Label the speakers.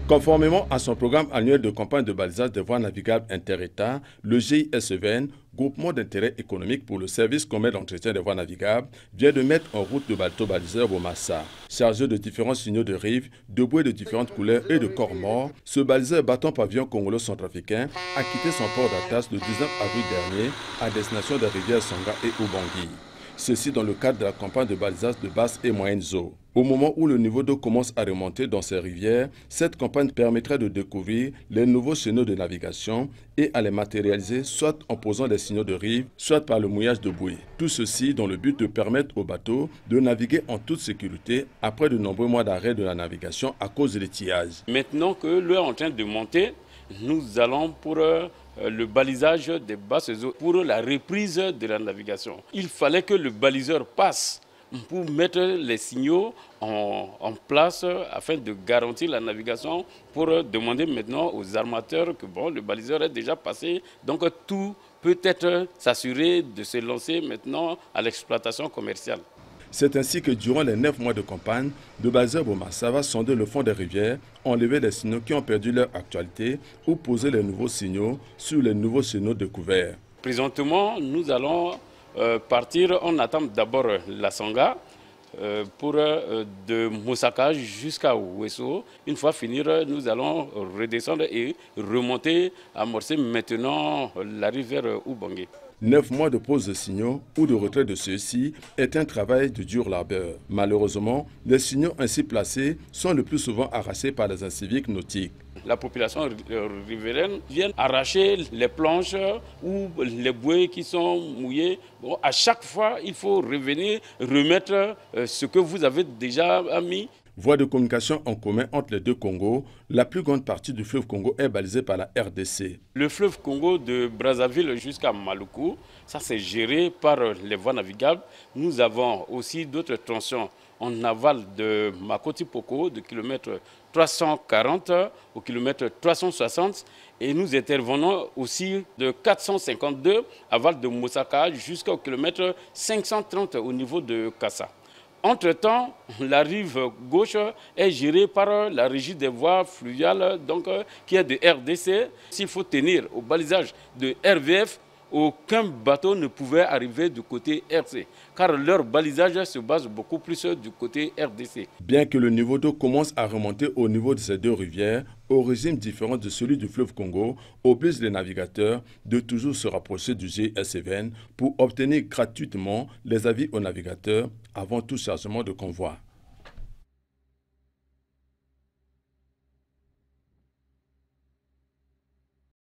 Speaker 1: Conformément à son programme annuel de campagne de balisage des voies navigables inter-États, le GISEVN, groupement d'intérêt économique pour le service commun d'entretien des voies navigables, vient de mettre en route le bateau baliseur Bomassa. Chargé de différents signaux de rive, de bouées de différentes couleurs et de corps morts, ce baliseur bâton pavillon congolo-centrafricain a quitté son port d'attache le 19 avril dernier à destination des rivières Songa et Ubangui. Ceci dans le cadre de la campagne de balisage de basse et moyenne eau. Au moment où le niveau d'eau commence à remonter dans ces rivières, cette campagne permettrait de découvrir les nouveaux signaux de navigation et à les matérialiser soit en posant des signaux de rive, soit par le mouillage de bouées. Tout ceci dans le but de permettre aux bateaux de naviguer en toute sécurité après de nombreux mois d'arrêt de la navigation à cause de l'étiage.
Speaker 2: Maintenant que l'eau est en train de monter, nous allons pour le balisage des basses eaux, pour la reprise de la navigation. Il fallait que le baliseur passe pour mettre les signaux en place afin de garantir la navigation, pour demander maintenant aux armateurs que bon, le baliseur est déjà passé, donc tout peut être s'assurer de se lancer maintenant à l'exploitation commerciale.
Speaker 1: C'est ainsi que durant les 9 mois de campagne, le baliseur Bomassa va sonder le fond des rivières, enlever les signaux qui ont perdu leur actualité ou poser les nouveaux signaux sur les nouveaux signaux découverts.
Speaker 2: Présentement, nous allons partir. On attend d'abord la Songa pour de Mosaka jusqu'à Ouesso. Une fois fini, nous allons redescendre et remonter, amorcer maintenant la rivière Ubangui.
Speaker 1: 9 mois de pause de signaux ou de retrait de ceux-ci est un travail de dur labeur. Malheureusement, les signaux ainsi placés sont le plus souvent arrachés par les inciviques nautiques.
Speaker 2: La population riveraine vient arracher les planches ou les bouées qui sont mouillées. Bon, à chaque fois, il faut revenir, remettre ce que vous avez déjà mis.
Speaker 1: Voie de communication en commun entre les deux Congos, la plus grande partie du fleuve Congo est balisée par la RDC.
Speaker 2: Le fleuve Congo de Brazzaville jusqu'à Maluku, ça c'est géré par les voies navigables. Nous avons aussi d'autres tronçons en aval de Makoti Poko, de kilomètre 340 au kilomètre 360. Et nous intervenons aussi de 452 aval de Mosaka jusqu'au kilomètre 530 au niveau de Kassa. Entre-temps, la rive gauche est gérée par la régie des voies fluviales, donc, qui est de RDC. S'il faut tenir au balisage de RVF, aucun bateau ne pouvait arriver du côté RC, car leur balisage se base beaucoup plus du côté RDC.
Speaker 1: Bien que le niveau d'eau commence à remonter au niveau de ces deux rivières, au régime différent de celui du fleuve Congo, oblige les navigateurs de toujours se rapprocher du GISEVN pour obtenir gratuitement les avis aux navigateurs avant tout chargement de convoi.